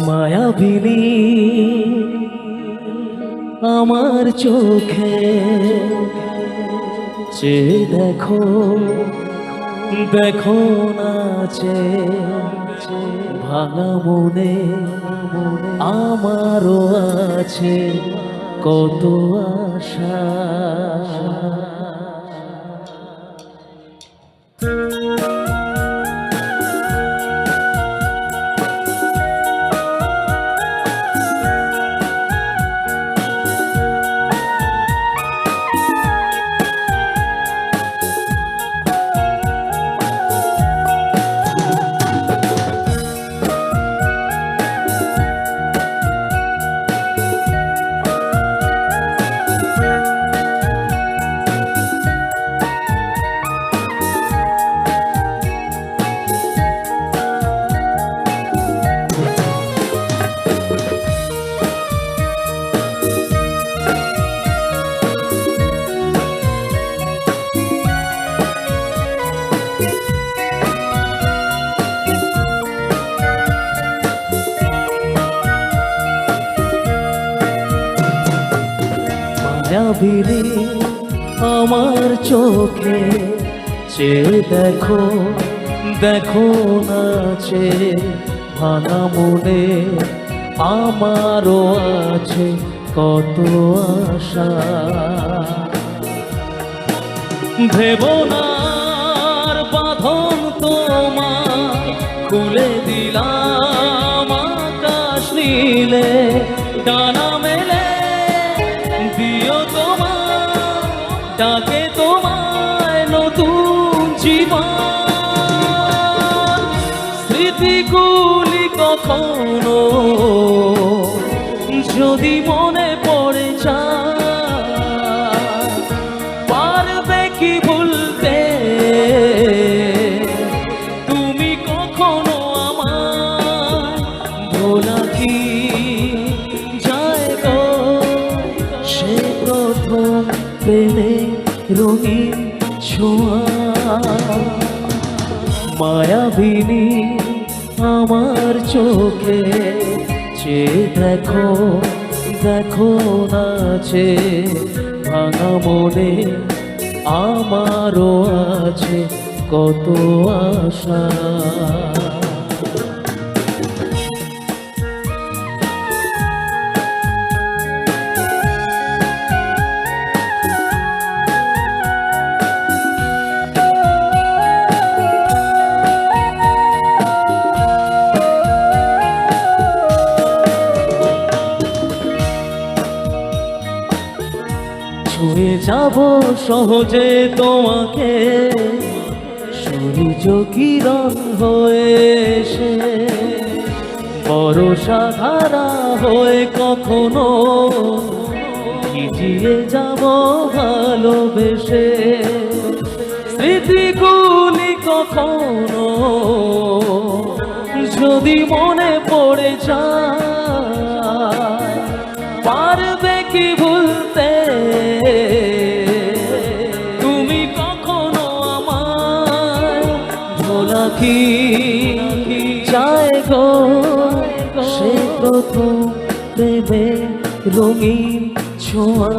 মায়াবিনী আমার চোখে চেয়ে দেখো, দেখো নাচে ভাঙা মনে আমারও আছে কত আশা। মায়াবিনী আমার চোখে চেয়ে দেখো, দেখো নাচে ভাঙা মনে আমারও আছে কত আশা। ভেবনার বাঁধন তোমার খুলে দিলাম আকাশ নীলে, ডানা মেলে দিও তোমার ডাকে তোমায় নতুন জীবন। স্মৃতিগুলি কখনো যদি মনে পড়ে যায়, পারবে কি ভুলতে তুমি কখনো আমার ভোলা কি যায় গো সে প্রথম প্রেমে রঙিন ছোঁয়া। মায়াবিনী আমার চোখে চেয়ে দেখো, দেখো নাচে ভাঙা মনে আমারও আছে কত আশা। ছুঁয়ে যাব সহজে তোমাকে সূর্য কিরণ হয়ে এসে, বর্ষা ধারা হয়ে কখনো ভিজিয়ে যাব ভালোবেসে। স্মৃতিগুলি কখনো যদি মনে পড়ে যায়, পারবে কি ভুলতে তুমি কখনো আমায় ভোলা কি যায় গো সে প্রথম প্রেমে রঙিন ছোঁয়া।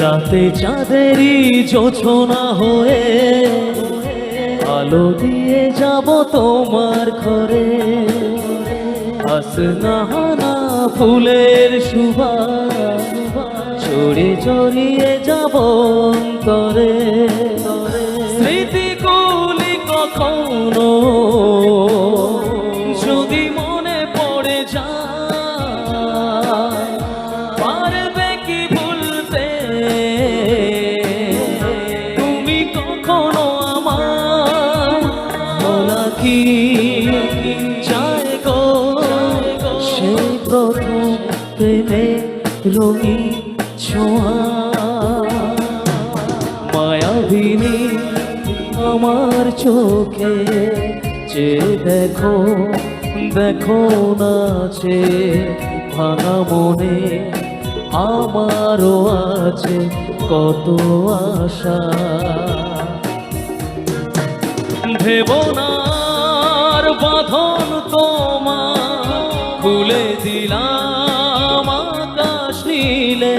রাতে চাঁদেরই জোছনা হয়ে আলো দিয়ে যাব তোমার ঘরে। আসনাহানা ফুলের সুবাস ছড়িয়ে ছড়িয়ে যাব অন্তরে। স্মৃতিগুলি কখনো যদি মনে পড়ে যায়, প্রথম প্রেমে রঙিন ছোঁয়া মায়াবিনী আমার চোখে যে দেখো দেখো নাচে ভাঙা মনে আমারও আছে কত আশা ভেবনার বাঁধন তোমার খুলে দিলাম আকাশ নীলে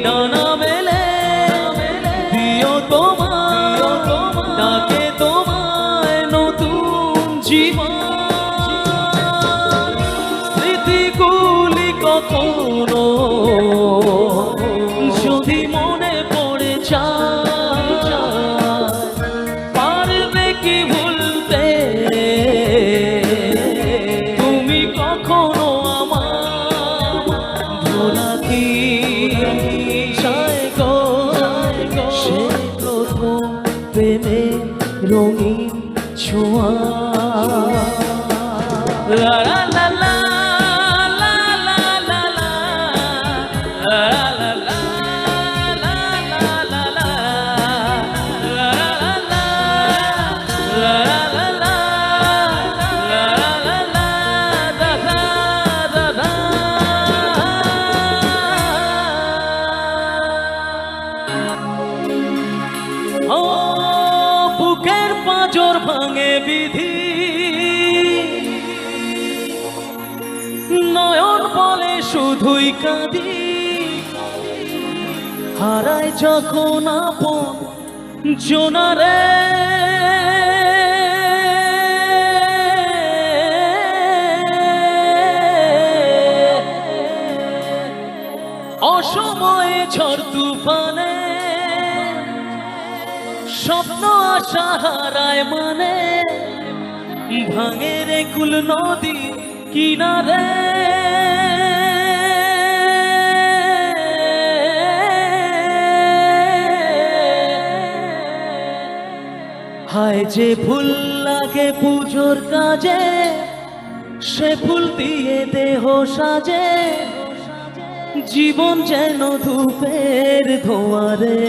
ডানা মেলে দিও তোমার ডাকে তোমায় নতুন জীবন স্মৃতিগুলি কখনো যদি মনে পড়ে যায় পারবে কি ভুলতে তুমি কখনো আমার ভোলা কি চায় গো সে প্রথম প্রেমে রঙিন ছোঁয়া লা লা লা লা বুকের পাঁজর ভাঙে বিধি নয়ন বলে শুধুই কাঁদি হারায় যখন আপন জোনারে অসময়ে ঝড় তুফানে স্বপ্ন আশা হারায় মানে ভাঙে রে কুল নদী কিনারে হায় যে ফুল লাগে পুজোর কাজে সে ফুল দিয়ে দেহ সাজে জীবন যেন ধূপের ধোঁয়ারে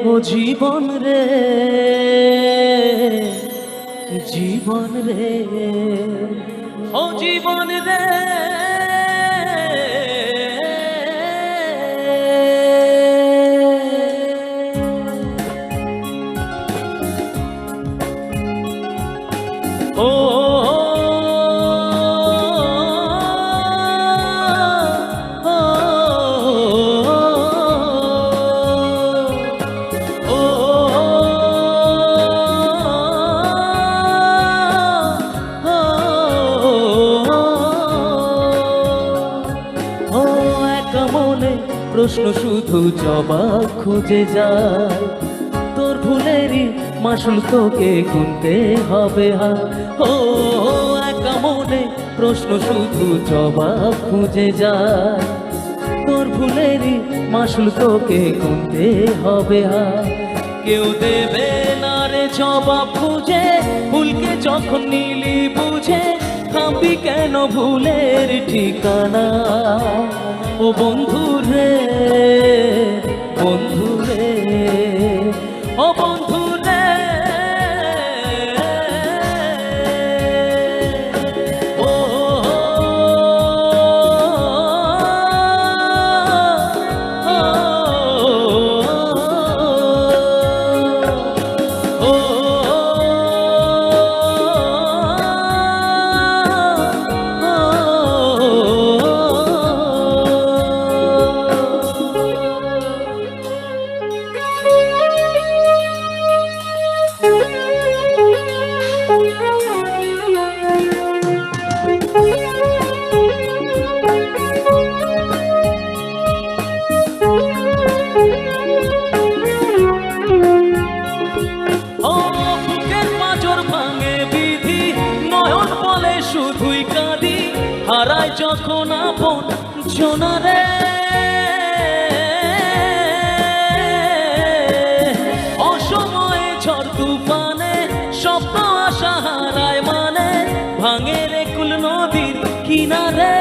ও জীবন রে জীবন রে ও জীবন রে ও প্রশ্ন শুধু জবাব খুঁজে যায় তোর ভুলেরই মাসুল তোকে গুনতে হবে ও একা মনে প্রশ্ন শুধু জবাব খুঁজে যায় তোর ভুলেরই মাসুল তোকে গুনতে হবে কেউ দেবে না রে জবাব খুঁজে ভুলকে যখন নিলি বুঝে থামবি কেন ভুলের ঠিকানা ও বন্ধু রে বন্ধু রে ও বন্ধু রে ও শুধুই কাঁদি হারায় যখন আপন জোনারে অসময়ে ঝড় তুফানে স্বপ্ন আশা হারায় মানে ভাঙে রে কুল নদীর কিনারে।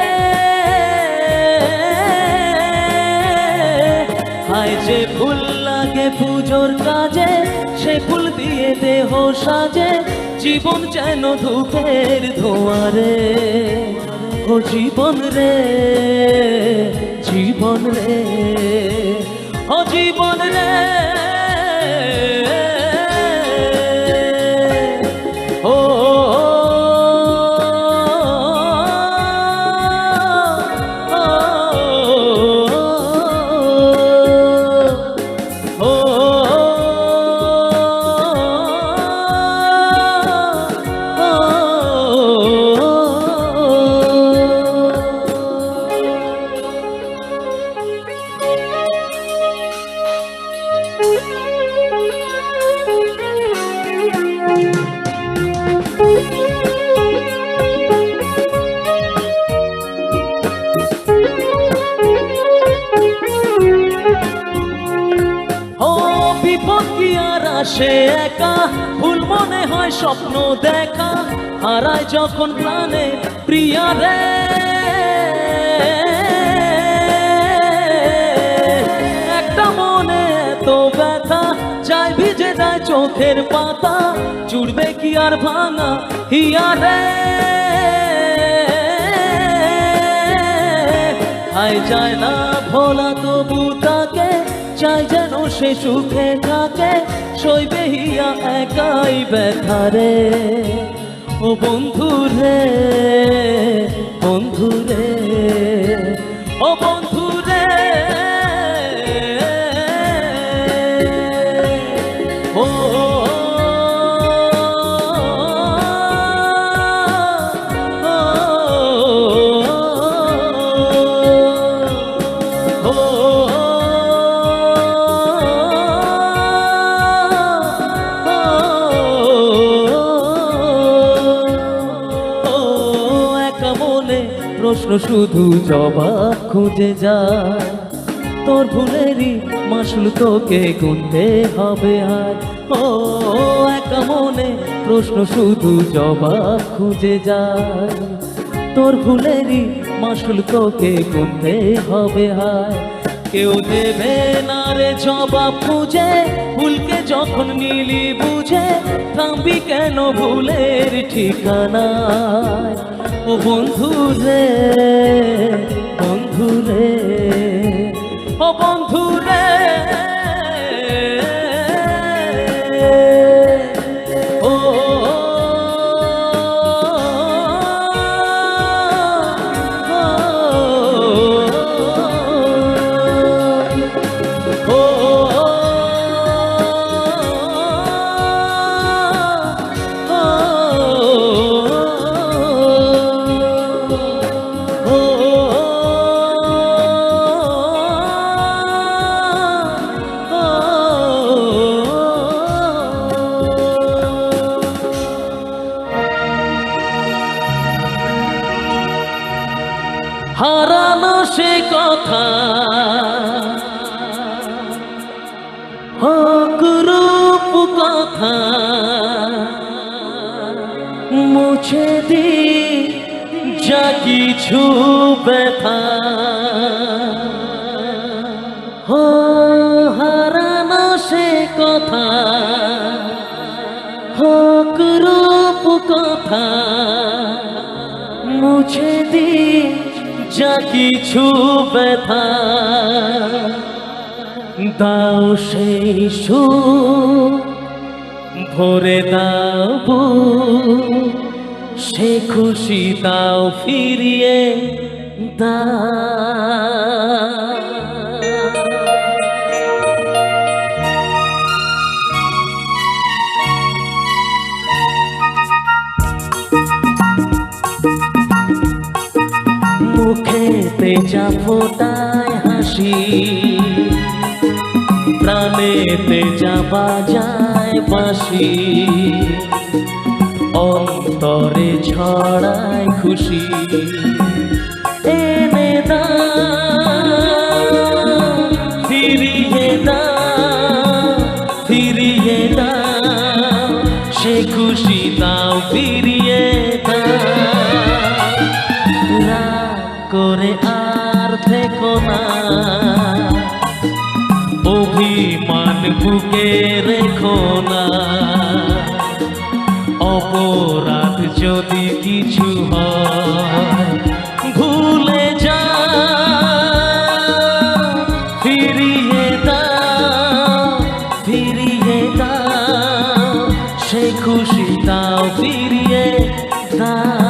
হায় যে ফুল লাগে পুজোর কাজে, সে ফুল দিয়ে দেহ সাজে, জীবন যেন ধূপের ধোঁয়ারে। ও জীবন রে, জীবন রে, ও জীবন রে, ও বিপদ কি আর আসে একা, ভুল মনে হয় স্বপ্ন দেখা, হারায় যখন প্রাণে প্রিয়া রে। একটা মনে এত ব্যথা, যায় ভিজে যায় চোখের পাতা, জুড়বে কি আর ভাঙা হিয়া রে। হায় যায় না ভোলা তবু তাকে, চাই যেন সে সুখে থাকে, সইবে হিয়া একাই ব্যথা রে। ও বন্ধু রে, বন্ধু রে, ও বন্ধু রে, ও প্রশ্ন শুধু জবাব খুঁজে যায়, তোর ভুলেরই মাসুল তোকে গুনতে হবে আর। ও একা মনে প্রশ্ন শুধু জবাব খুঁজে যায়, তোর ভুলেরই মাসুল তোকে গুনতে হবে আর। কেউ দেবে না রে জবাব খুঁজে, ভুলকে যখন নিলি বুঝে, থামবি কেন ভুলের ঠিকানায়। ও বন্ধু রে, বন্ধু রে, ও বন্ধু রে, ও হারানো সে কথা, অপরূপ কথা, মুছে দি যা কিছু ব্যথা। হারানো সে কথা, অপরূপ কথা, মুছে দি যা কিছু ব্যথা। দাও সেই সুখ ভরে দাও, সে খুশি দাও ফিরিয়ে দাও। মুখেতে যা ফোটায় হাসি, প্রাণেতে যা বাজায় বাঁশি, অন্তরে ছড়ায় খুশি। এনে দাও ফিরিয়ে দাও, ফিরিয়ে দাও সে খুশি দাও ফিরিয়ে দাও। করে আর থেকো না, অভিমান বুকে রেখো না। অপরাধ যদি কিছু হয় ভুলে যা, ফিরিয়ে দাও, ফিরিয়ে দাও, সে খুশি দাও ফিরিয়ে দাও।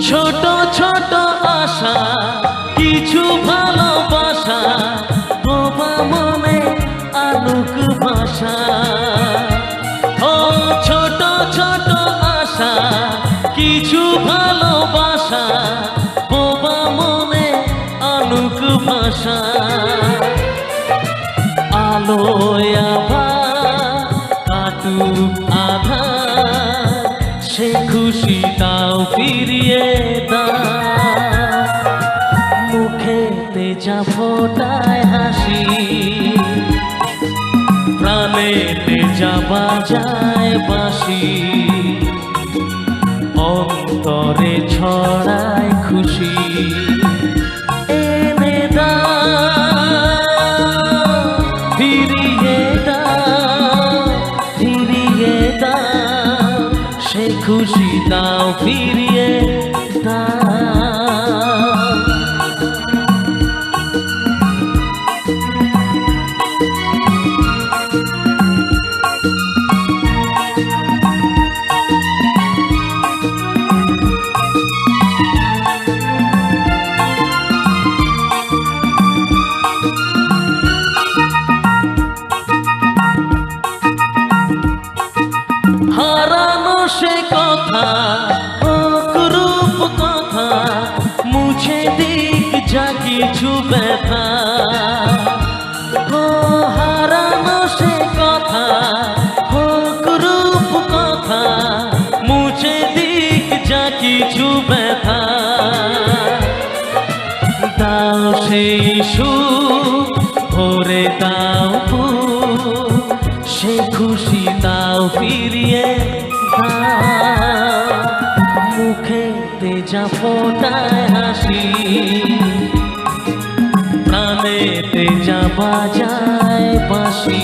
ছোট ছোট আশা, কিছু ভালোবাসা, বোবা মনে আলোক ভাষা। ও ছোট ছোট আশা, কিছু ভালোবাসা, বোবা মনে আলোক ভাষা। আলোয় আবার কাটুক আধার, সে খুশি দাও ফিরিয়ে দাও। মুখেতে যা ফোটায় হাসি, প্রাণেতে যা বাজায় বাঁশি, অন্তরে ছড়ায় খুশি। এনে দাও, ফিরিয়ে দাও, ফিরিয়ে দাও, সে খুশি দাও ফিরিয়ে দাও। হারানো সে কথা, অপরূপ কথা, মুছে দিক যা কিছু ব্যথা। ও হারানো সে কথা, অপরূপ কথা, মুছে দিক যা কিছু ব্যথা। দাও সেই সুখ, ভরে দাও বুক, সে খুশি দাও ফিরিয়ে দাও। মুখেতে যা ফোটায় হাসি, প্রাণেতে যা বাজায় বাঁশি,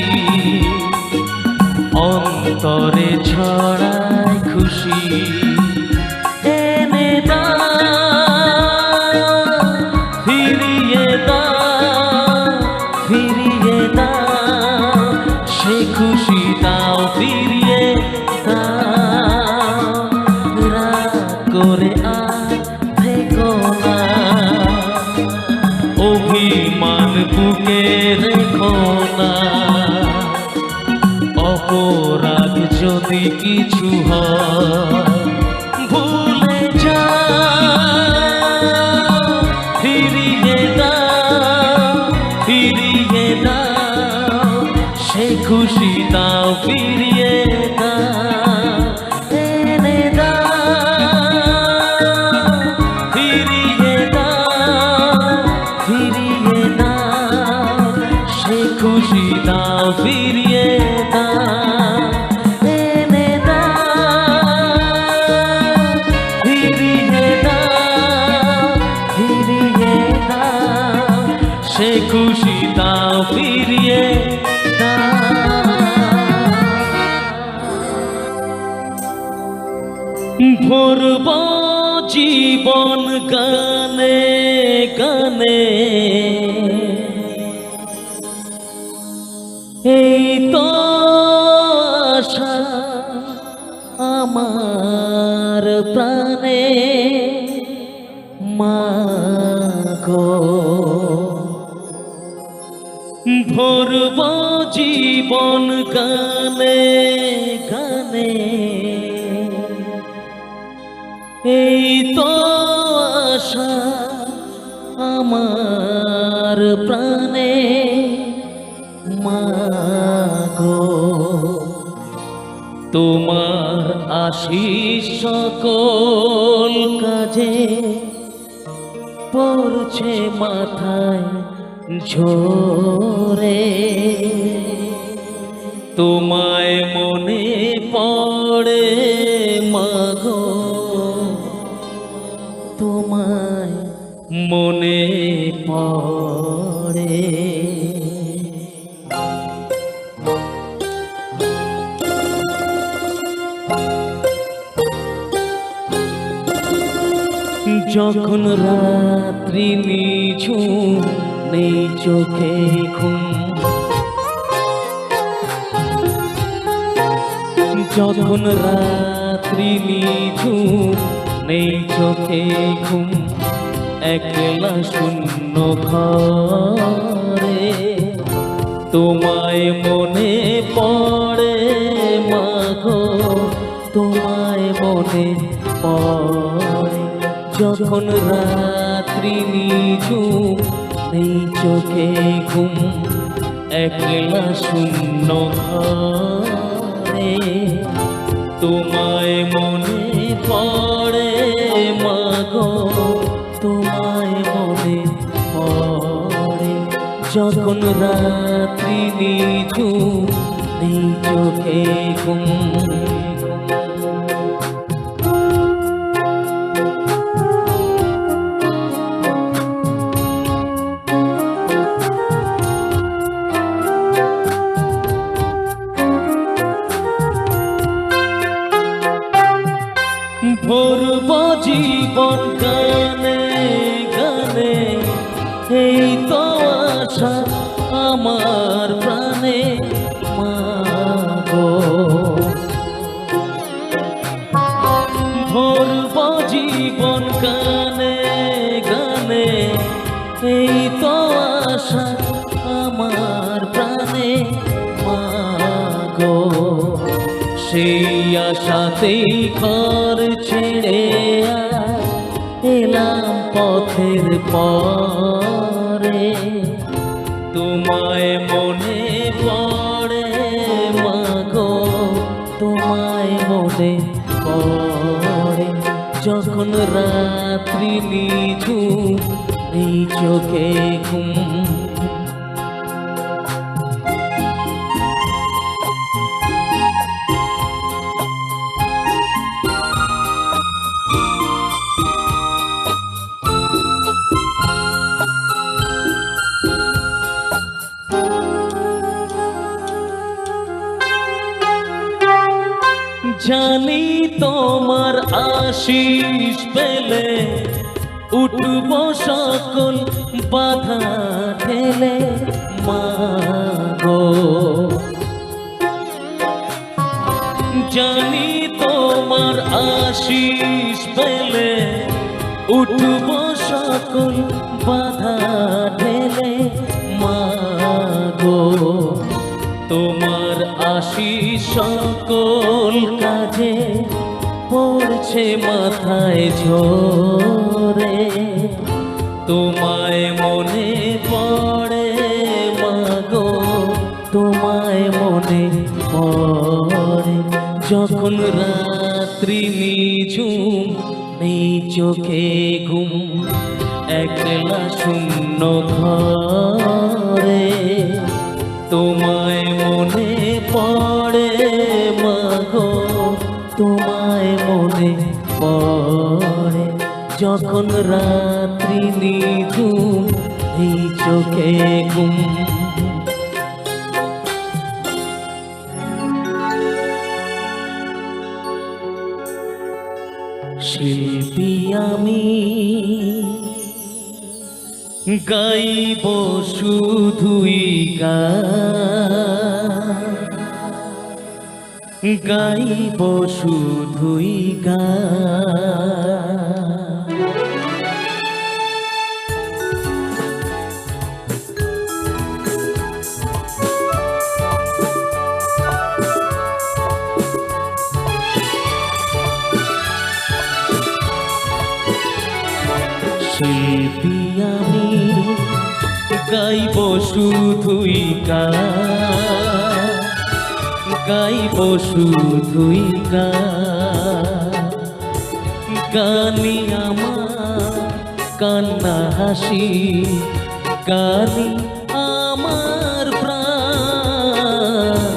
অন্তরে ছড়ায় খুশি। এনে দাও, ফিরিয়ে দাও, ফিরিয়ে দাও, সে খুশি দাও ফিরিয়ে দাও। রাগ করে আর থেকো না, অভিমান বুকে রেখো না। অপরাধ যদি কিছু হয় ভুলে যা, ফিরিয়ে দাও, ফিরিয়ে দাও, সে খুশি দাও ফিরিয়ে দাও। এনে দাও, ফিরিয়ে দাও, ফিরিয়ে দাও, সে খুশি দাও ফিরিয়ে দাও। এনে দাও, ফিরিয়ে দাও, ফিরিয়ে দাও, সে খুশি দাও ফিরিয়ে দাও। ভরব জীবন গানে গানে, এই তো আশা আমার প্রাণে মাগো। ভরব জীবন গানে গানে, এই তো আশা আমার প্রাণে মা। তোমার আশিস সকল কাজে পড়ছে মাথায় ঝরে, তোমায় মনে পড়ে মাগো, তোমায় মনে পড়ে। যখন রাত্রি নিঝুম নেই চোখে ঘুম, যখন রাত্রি নিঝুম নেই চোখে ঘুম, একলা শূন্য ঘরে তোমায় মনে পড়ে মাগো, তোমায় মনে পড়ে। যখন রাত্রি নিঝুম নেই চোখে ঘুম, একলা শূন্য ঘরে তোমায় মনে পড়ে মাগো, তোমায় মনে পড়ে। যখন রাত্রি নিঝুম নেই চোখে ঘুম। ভরব জীবন গানে গানে, এই তো আশা আমার প্রাণে মাগো। ভরব জীবন গানে গানে, এই তো আশা আমার প্রাণে মাগো। সেই আশাতেই ঘর ছেড়ে এলাম পথের পরে, তোমায় মনে পড়ে মাগো, তোমায় মনে পড়ে। যখন রাত্রি নিঝুম এই চোখে ঘুম, জানি তোমার আশিস পেলে উঠব সকল বাধা ঠেলে মাগো। জানি তোমার আশিস পেলে উঠব সকল বাধা ঠেলে মাগো। তোমার আশিস সকল কাজে পড়ছে মাথায় ঝরে, তোমায় মনে পড়ে মাগো, তোমায় মনে পড়ে। যখন রাত্রি নিঝুম নেই চোখে ঘুম, একলা শূন্য ঘরে তোমায় মনে পড়ে মাগো, তোমায় মনে পড়ে। যখন রাত্রি নিঝুম এই চোখে ঘুম। শিল্পী আমি গাইব শুধুই গান, গাইব শুধুই গান। শিল্পী আমি গাইব শুধুই গান, গাইব শুধুই গান। গানি আমার কান্না হাসি, গানি আমার প্রাণ,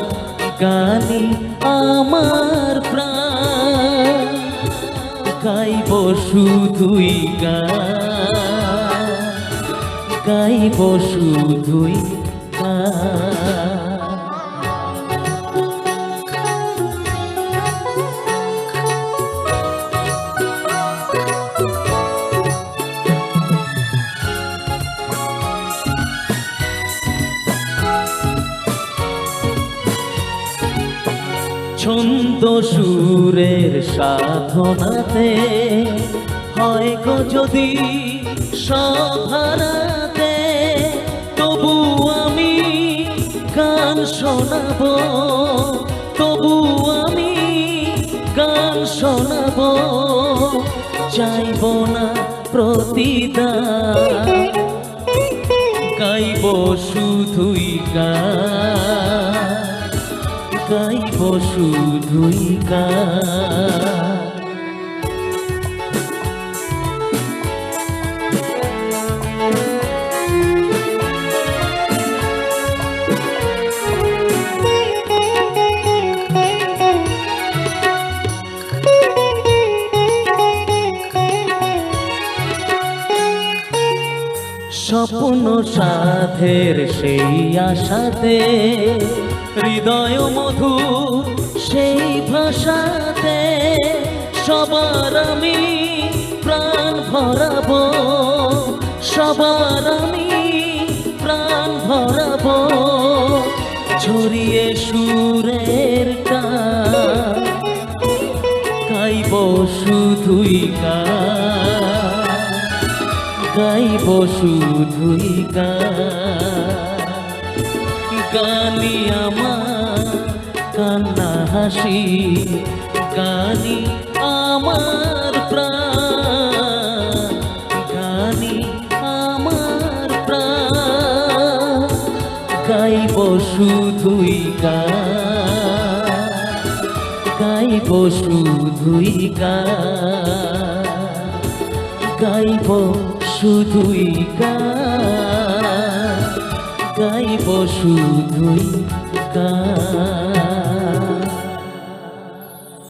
গানি আমার প্রাণ। গাইব শুধুই গান, গাইব শুধুই গান। ছন্দ সুরের সাধনাতে হয় গো যদি সভারাতে, তবু আমি গান শোনাবো, তবু আমি গান শোনাবো। চাইব না প্রতিদান, গাইব শুধুই গান, গাইব শুধুই গান। স্বপ্ন সাধের সেই আশাতে, হৃদয় মধুর সেই ভাষাতে, সবার আমি প্রাণ ভরাবো, সবার আমি প্রাণ ভরাবো। ছড়িয়ে সুরের গান, গাইব শুধুই গান, গাইব শুধুই গান। গানি আমার কান্না হাসি, গানি আমার প্রাণ, গানি আমার প্রাণ। গাইব শুধুই গান, গাইব শুধুই গান, গাইব শুধুই গান, গাইব শুধুই গান।